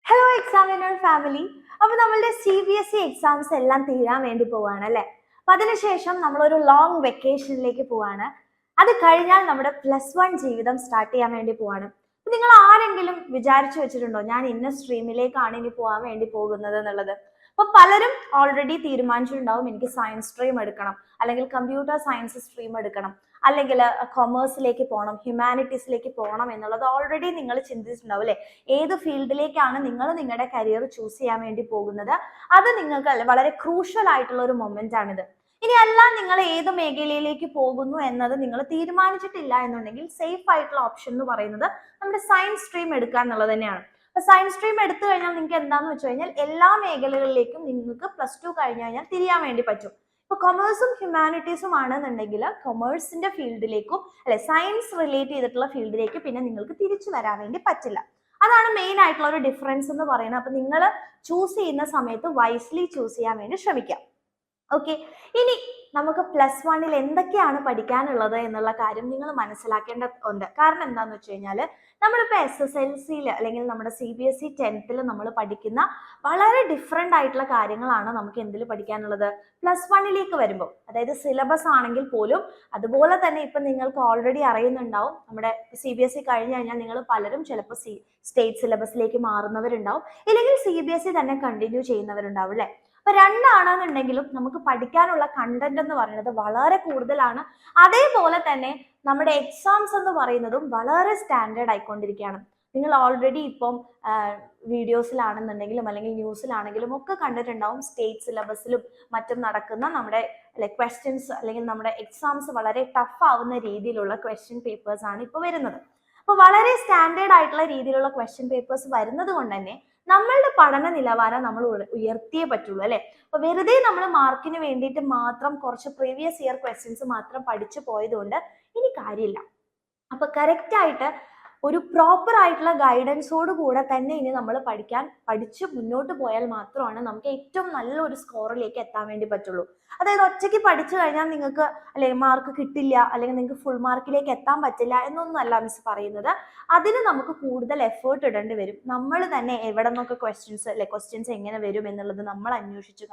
Hello examiner family. അപ്പൊ നമ്മളുടെ CBSE exams എല്ലാം തീരാൻ വേണ്ടി പോവാണ് അല്ലെ. അപ്പൊ അതിനുശേഷം നമ്മളൊരു ലോങ് വെക്കേഷനിലേക്ക് പോവാണ്. അത് കഴിഞ്ഞാൽ നമ്മുടെ +1 ജീവിതം സ്റ്റാർട്ട് ചെയ്യാൻ വേണ്ടി പോവാണ്. നിങ്ങൾ ആരെങ്കിലും വിചാരിച്ചു വെച്ചിട്ടുണ്ടോ ഞാൻ ഇന്ന സ്ട്രീമിലേക്കാണ് ഇനി പോകാൻ വേണ്ടി പോകുന്നത് എന്നുള്ളത്? അപ്പൊ പലരും ഓൾറെഡി തീരുമാനിച്ചിട്ടുണ്ടാവും എനിക്ക് സയൻസ് സ്ട്രീം എടുക്കണം, അല്ലെങ്കിൽ കമ്പ്യൂട്ടർ സയൻസ് സ്ട്രീം എടുക്കണം, അല്ലെങ്കിൽ കൊമേഴ്സിലേക്ക് പോകണം, ഹ്യൂമാനിറ്റീസിലേക്ക് പോകണം എന്നുള്ളത് ഓൾറെഡി നിങ്ങൾ ചിന്തിച്ചിട്ടുണ്ടാവും അല്ലെ. ഏത് ഫീൽഡിലേക്കാണ് നിങ്ങൾ നിങ്ങളുടെ കരിയർ ചൂസ് ചെയ്യാൻ വേണ്ടി പോകുന്നത്, അത് നിങ്ങൾക്ക് വളരെ ക്രൂഷ്യൽ ആയിട്ടുള്ള ഒരു മൊമെന്റ് ആണിത്. ഇനി അല്ല നിങ്ങൾ ഏത് മേഖലയിലേക്ക് പോകുന്നു എന്നത് നിങ്ങൾ തീരുമാനിച്ചിട്ടില്ല എന്നുണ്ടെങ്കിൽ സേഫ് ആയിട്ടുള്ള ഓപ്ഷൻ എന്ന് പറയുന്നത് നമ്മുടെ സയൻസ് സ്ട്രീം എടുക്കുക എന്നുള്ളത് തന്നെയാണ്. അപ്പൊ സയൻസ് സ്ട്രീം എടുത്തു കഴിഞ്ഞാൽ നിങ്ങൾക്ക് എന്താന്ന് വെച്ച് കഴിഞ്ഞാൽ എല്ലാ മേഖലകളിലേക്കും നിങ്ങൾക്ക് +2 കഴിഞ്ഞു കഴിഞ്ഞാൽ തിരിയാൻ വേണ്ടി പറ്റും. ഇപ്പൊ കൊമേഴ്സും ഹ്യൂമാനിറ്റീസും ആണെന്നുണ്ടെങ്കിൽ കൊമേഴ്സിന്റെ ഫീൽഡിലേക്കും അല്ലെ സയൻസ് റിലേറ്റ് ചെയ്തിട്ടുള്ള ഫീൽഡിലേക്ക് പിന്നെ നിങ്ങൾക്ക് തിരിച്ചു വരാൻ വേണ്ടി പറ്റില്ല. അതാണ് മെയിൻ ആയിട്ടുള്ള ഒരു ഡിഫറൻസ് എന്ന് പറയുന്നത്. അപ്പൊ നിങ്ങൾ ചൂസ് ചെയ്യുന്ന സമയത്ത് വൈസ്ലി ചൂസ് ചെയ്യാൻ വേണ്ടി ശ്രമിക്കാം. ഓക്കെ, ഇനി നമുക്ക് +1 എന്തൊക്കെയാണ് പഠിക്കാനുള്ളത് എന്നുള്ള കാര്യം നിങ്ങൾ മനസ്സിലാക്കേണ്ടതുണ്ട്. കാരണം എന്താന്ന് വെച്ച് കഴിഞ്ഞാൽ നമ്മളിപ്പോൾ SSLC അല്ലെങ്കിൽ നമ്മുടെ CBSE 10th നമ്മൾ പഠിക്കുന്ന വളരെ ഡിഫറെന്റ് ആയിട്ടുള്ള കാര്യങ്ങളാണ് നമുക്ക് എന്തിൽ പഠിക്കാനുള്ളത് +1 വരുമ്പോൾ. അതായത് സിലബസ് ആണെങ്കിൽ പോലും അതുപോലെ തന്നെ ഇപ്പൊ നിങ്ങൾക്ക് ഓൾറെഡി അറിയുന്നുണ്ടാവും, നമ്മുടെ CBSE കഴിഞ്ഞു കഴിഞ്ഞാൽ നിങ്ങൾ പലരും ചിലപ്പോൾ സ്റ്റേറ്റ് സിലബസിലേക്ക് മാറുന്നവരുണ്ടാവും, ഇല്ലെങ്കിൽ CBSE തന്നെ കണ്ടിന്യൂ ചെയ്യുന്നവരുണ്ടാവും അല്ലെ. അപ്പൊ രണ്ടാണെന്നുണ്ടെങ്കിലും നമുക്ക് പഠിക്കാനുള്ള കണ്ടന്റ് എന്ന് പറയുന്നത് വളരെ കൂടുതലാണ്. അതേപോലെ തന്നെ നമ്മുടെ എക്സാംസ് എന്ന് പറയുന്നതും വളരെ സ്റ്റാൻഡേർഡ് ആയിക്കൊണ്ടിരിക്കുകയാണ്. നിങ്ങൾ ഓൾറെഡി ഇപ്പം വീഡിയോസിലാണെന്നുണ്ടെങ്കിലും അല്ലെങ്കിൽ ന്യൂസിലാണെങ്കിലും ഒക്കെ കണ്ടിട്ടുണ്ടാവും, സ്റ്റേറ്റ് സിലബസിലും മറ്റും നടക്കുന്ന നമ്മുടെ ക്വസ്റ്റ്യൻസ് അല്ലെങ്കിൽ നമ്മുടെ എക്സാംസ് വളരെ ടഫ് ആവുന്ന രീതിയിലുള്ള ക്വസ്റ്റ്യൻ പേപ്പേഴ്സ് ആണ് ഇപ്പോൾ വരുന്നത്. അപ്പൊ വളരെ സ്റ്റാൻഡേർഡ് ആയിട്ടുള്ള രീതിയിലുള്ള ക്വസ്റ്റ്യൻ പേപ്പേഴ്സ് വരുന്നത് കൊണ്ട് തന്നെ നമ്മളുടെ പഠന നിലവാരം നമ്മൾ ഉയർത്തിയേ പറ്റുള്ളൂ അല്ലെ. അപ്പൊ വെറുതെ നമ്മൾ മാർക്കിന് വേണ്ടിയിട്ട് മാത്രം കുറച്ച് പ്രീവിയസ് ഇയർ ക്വസ്റ്റ്യൻസ് മാത്രം പഠിച്ചു പോയതുകൊണ്ട് ഇനി കാര്യമില്ല. അപ്പൊ കറക്റ്റ് ആയിട്ട് ഒരു പ്രോപ്പർ ആയിട്ടുള്ള ഗൈഡൻസോട് കൂടെ തന്നെ ഇനി നമ്മൾ പഠിച്ച് മുന്നോട്ട് പോയാൽ മാത്രമാണ് നമുക്ക് ഏറ്റവും നല്ലൊരു സ്കോറിലേക്ക് എത്താൻ വേണ്ടി പറ്റുള്ളൂ. അതായത് ഒറ്റയ്ക്ക് പഠിച്ചു കഴിഞ്ഞാൽ നിങ്ങൾക്ക് മാർക്ക് കിട്ടില്ല, അല്ലെങ്കിൽ നിങ്ങൾക്ക് ഫുൾ മാർക്കിലേക്ക് എത്താൻ പറ്റില്ല എന്നൊന്നും അല്ല മിസ് പറയുന്നത്. അതിന് നമുക്ക് കൂടുതൽ എഫേർട്ട് ഇടേണ്ടി വരും. നമ്മൾ തന്നെ എവിടെ നിന്നൊക്കെ ക്വസ്റ്റ്യൻസ് എങ്ങനെ വരും എന്നുള്ളത് നമ്മൾ അന്വേഷിച്ച്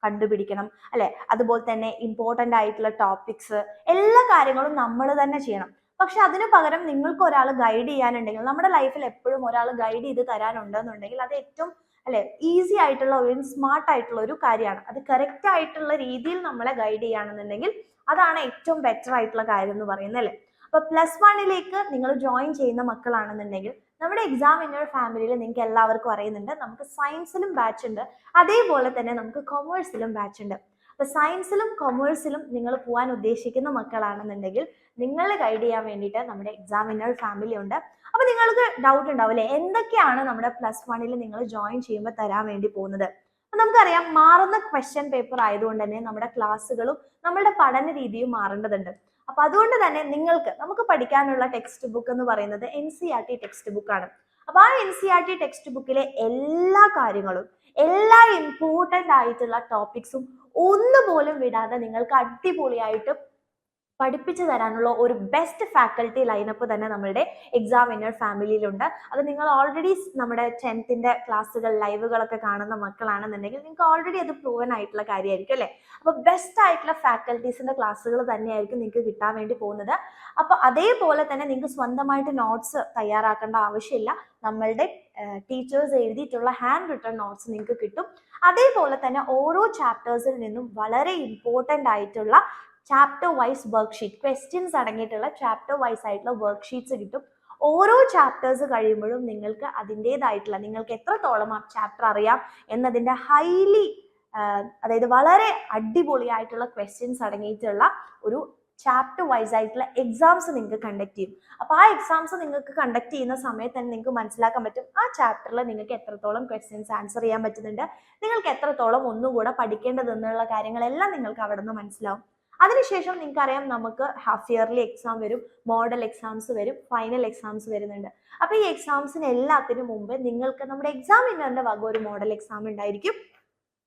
കണ്ടുപിടിക്കണം അല്ലെ. അതുപോലെ തന്നെ ഇമ്പോർട്ടന്റ് ആയിട്ടുള്ള ടോപ്പിക്സ് എല്ലാ കാര്യങ്ങളും നമ്മൾ തന്നെ ചെയ്യണം. പക്ഷെ അതിന് പകരം നിങ്ങൾക്ക് ഒരാൾ ഗൈഡ് ചെയ്യാനുണ്ടെങ്കിൽ, നമ്മുടെ ലൈഫിൽ എപ്പോഴും ഒരാൾ ഗൈഡ് ചെയ്ത് തരാനുണ്ടെന്നുണ്ടെങ്കിൽ അത് ഏറ്റവും ഈസി ആയിട്ടുള്ള ഒരു സ്മാർട്ട് ആയിട്ടുള്ള ഒരു കാര്യമാണ്. അത് കറക്റ്റ് ആയിട്ടുള്ള രീതിയിൽ നമ്മളെ ഗൈഡ് ചെയ്യുകയാണെന്നുണ്ടെങ്കിൽ അതാണ് ഏറ്റവും ബെറ്റർ ആയിട്ടുള്ള കാര്യം എന്ന് പറയുന്നത് അല്ലേ. അപ്പൊ +1 നിങ്ങൾ ജോയിൻ ചെയ്യുന്ന മക്കളാണെന്നുണ്ടെങ്കിൽ നമ്മുടെ എക്സാമിനർ ഫാമിലിയിൽ നിങ്ങൾക്ക് എല്ലാവർക്കും അറിയുന്നുണ്ട്, നമുക്ക് സയൻസിലും ബാച്ച് ഉണ്ട്, അതേപോലെ തന്നെ നമുക്ക് കൊമേഴ്സിലും ബാച്ച് ഉണ്ട്. അപ്പൊ സയൻസിലും കൊമേഴ്സിലും നിങ്ങൾ പോകാൻ ഉദ്ദേശിക്കുന്ന മക്കളാണെന്നുണ്ടെങ്കിൽ നിങ്ങളെ ഗൈഡ് ചെയ്യാൻ വേണ്ടിയിട്ട് നമ്മുടെ എക്സാമിനർ ഫാമിലി ഉണ്ട്. അപ്പൊ നിങ്ങൾക്ക് ഡൗട്ട് ഉണ്ടാവില്ലേ എന്തൊക്കെയാണ് നമ്മുടെ +1 നിങ്ങൾ ജോയിൻ ചെയ്യുമ്പോൾ തരാൻ വേണ്ടി പോകുന്നത്. അപ്പൊ നമുക്കറിയാം, മാറുന്ന ക്വസ്റ്റ്യൻ പേപ്പർ ആയതുകൊണ്ട് തന്നെ നമ്മുടെ ക്ലാസ്സുകളും നമ്മുടെ പഠന രീതിയും മാറേണ്ടതുണ്ട്. അപ്പൊ അതുകൊണ്ട് തന്നെ നമുക്ക് പഠിക്കാനുള്ള ടെക്സ്റ്റ് ബുക്ക് എന്ന് പറയുന്നത് NCERT ടെക്സ്റ്റ് ബുക്കാണ്. അപ്പൊ ആ NCERT ടെക്സ്റ്റ് ബുക്കിലെ എല്ലാ കാര്യങ്ങളും, എല്ലാ ഇമ്പോർട്ടന്റ് ആയിട്ടുള്ള ടോപ്പിക്സും ഒന്നുപോലും വിടാതെ നിങ്ങൾക്ക് അടിപൊളിയായിട്ട് പഠിപ്പിച്ചു തരാനുള്ള ഒരു ബെസ്റ്റ് ഫാക്കൽറ്റി ലൈനപ്പ് തന്നെ നമ്മളുടെ എക്സാമിനർ ഫാമിലിയിലുണ്ട്. അത് നിങ്ങൾ ഓൾറെഡി നമ്മുടെ 10th ക്ലാസ്സുകൾ ലൈവുകളൊക്കെ കാണുന്ന മക്കളാണെന്നുണ്ടെങ്കിൽ നിങ്ങൾക്ക് ഓൾറെഡി അത് പ്രൂവൻ ആയിട്ടുള്ള കാര്യമായിരിക്കും അല്ലെ. അപ്പൊ ബെസ്റ്റ് ആയിട്ടുള്ള ഫാക്കൽറ്റീസിന്റെ ക്ലാസ്സുകൾ തന്നെയായിരിക്കും നിങ്ങൾക്ക് കിട്ടാൻ വേണ്ടി പോകുന്നത്. അപ്പൊ അതേപോലെ തന്നെ നിങ്ങൾക്ക് സ്വന്തമായിട്ട് നോട്ട്സ് തയ്യാറാക്കേണ്ട ആവശ്യമില്ല. നമ്മളുടെ ടീച്ചേഴ്സ് എഴുതിയിട്ടുള്ള ഹാൻഡ് റിട്ടൺ നോട്ട്സ് നിങ്ങൾക്ക് കിട്ടും. അതേപോലെ തന്നെ ഓരോ ചാപ്റ്റേഴ്സിൽ നിന്നും വളരെ ഇമ്പോർട്ടൻ്റ് ആയിട്ടുള്ള ചാപ്റ്റർ വൈസ് വർക്ക്ഷീറ്റ്, ക്വസ്റ്റ്യൻസ് അടങ്ങിയിട്ടുള്ള ചാപ്റ്റർ വൈസ് ആയിട്ടുള്ള വർക്ക്ഷീറ്റ്സ് കിട്ടും. ഓരോ ചാപ്റ്റേഴ്സ് കഴിയുമ്പോഴും നിങ്ങൾക്ക് അതിൻ്റെതായിട്ടുള്ള, നിങ്ങൾക്ക് എത്രത്തോളം ആ ചാപ്റ്റർ അറിയാം എന്നതിൻ്റെ അതായത് വളരെ അടിപൊളിയായിട്ടുള്ള ക്വസ്റ്റ്യൻസ് അടങ്ങിയിട്ടുള്ള ഒരു ചാപ്റ്റർ വൈസ് ആയിട്ടുള്ള എക്സാംസ് നിങ്ങൾക്ക് കണ്ടക്ട് ചെയ്യും. അപ്പൊ ആ എക്സാംസ് നിങ്ങൾക്ക് കണ്ടക്ട് ചെയ്യുന്ന സമയത്ത് തന്നെ നിങ്ങൾക്ക് മനസ്സിലാക്കാൻ പറ്റും ആ ചാപ്റ്ററിൽ നിങ്ങൾക്ക് എത്രത്തോളം ക്വസ്റ്റ്യൻസ് ആൻസർ ചെയ്യാൻ പറ്റുന്നുണ്ട്, നിങ്ങൾക്ക് എത്രത്തോളം ഒന്നുകൂടെ പഠിക്കേണ്ടത് എന്നുള്ള കാര്യങ്ങളെല്ലാം നിങ്ങൾക്ക് അവിടെ നിന്ന് മനസ്സിലാവും. അതിനുശേഷം നിങ്ങൾക്കറിയാം, നമുക്ക് ഹാഫ് ഇയർലി എക്സാം വരും, മോഡൽ എക്സാംസ് വരും, ഫൈനൽ എക്സാംസ് വരുന്നുണ്ട്. അപ്പൊ ഈ എക്സാംസിന് എല്ലാത്തിനും മുമ്പ് നിങ്ങൾക്ക് നമ്മുടെ എക്സാമിനറിന്റെ വക ഒരു മോഡൽ എക്സാം ഉണ്ടായിരിക്കും.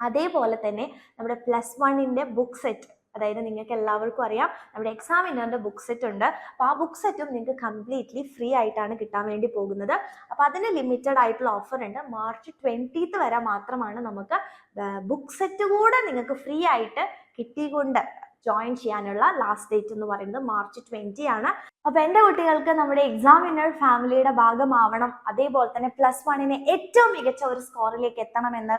അതേപോലെ തന്നെ നമ്മുടെ +1 ബുക്ക് സെറ്റ് അതായത് നിങ്ങൾക്ക് എല്ലാവർക്കും അറിയാം നമ്മുടെ എക്സാം വിന്നറിന്റെ ബുക്ക് സെറ്റ് ഉണ്ട്. അപ്പോൾ ആ ബുക്ക് സെറ്റും നിങ്ങൾക്ക് കംപ്ലീറ്റ്ലി ഫ്രീ ആയിട്ടാണ് കിട്ടാൻ വേണ്ടി പോകുന്നത്. അപ്പോൾ അതിന് ലിമിറ്റഡ് ആയിട്ടുള്ള ഓഫർ ഉണ്ട്. മാർച്ച് 20th വരെ മാത്രമാണ് നമുക്ക് ബുക്ക് സെറ്റ് കൂടെ നിങ്ങൾക്ക് ഫ്രീ ആയിട്ട് കിട്ടിക്കൊണ്ട് ജോയിൻ ചെയ്യാനുള്ള ലാസ്റ്റ് ഡേറ്റ് എന്ന് പറയുന്നത് മാർച്ച് 20 ആണ്. അപ്പൊ എന്റെ കുട്ടികൾക്ക് നമ്മുടെ എക്സാം വിന്നർ ഫാമിലിയുടെ ഭാഗമാവണം, അതേപോലെ തന്നെ +1 ഏറ്റവും മികച്ച ഒരു സ്കോറിലേക്ക് എത്തണമെന്ന്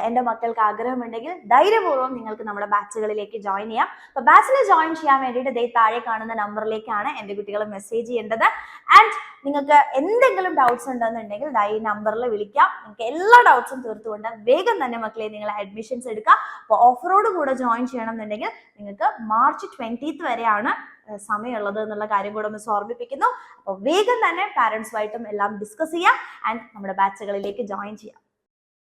എന്റെ മക്കൾക്ക് ആഗ്രഹമുണ്ടെങ്കിൽ ധൈര്യപൂർവ്വം നിങ്ങൾക്ക് നമ്മുടെ ബാച്ചുകളിലേക്ക് ജോയിൻ ചെയ്യാം. അപ്പൊ ബാച്ചിൽ ജോയിൻ ചെയ്യാൻ വേണ്ടിയിട്ട് ദേ താഴെ കാണുന്ന നമ്പറിലേക്കാണ് എന്റെ കുട്ടികൾ മെസ്സേജ് ചെയ്യേണ്ടത്. ആൻഡ് നിങ്ങൾക്ക് എന്തെങ്കിലും ഡൗട്ട്സ് ഉണ്ടെന്നുണ്ടെങ്കിൽ ഈ നമ്പറിൽ വിളിക്കാം. നിങ്ങൾക്ക് എല്ലാ ഡൗട്ട്സും തീർത്തുകൊണ്ട് വേഗം തന്നെ മക്കളെ നിങ്ങൾ അഡ്മിഷൻസ് എടുക്കുക. അപ്പോൾ ഓഫറോട് കൂടെ ജോയിൻ ചെയ്യണം എന്നുണ്ടെങ്കിൽ നിങ്ങൾക്ക് മാർച്ച് 20th വരെയാണ് സമയമുള്ളത് എന്നുള്ള കാര്യം കൂടെ ഒന്ന് ഓർമ്മിപ്പിക്കുന്നു. അപ്പോൾ വേഗം തന്നെ പാരന്റ്സുമായിട്ടും എല്ലാം ഡിസ്കസ് ചെയ്യാം ആൻഡ് നമ്മുടെ ബാച്ചുകളിലേക്ക് ജോയിൻ ചെയ്യാം.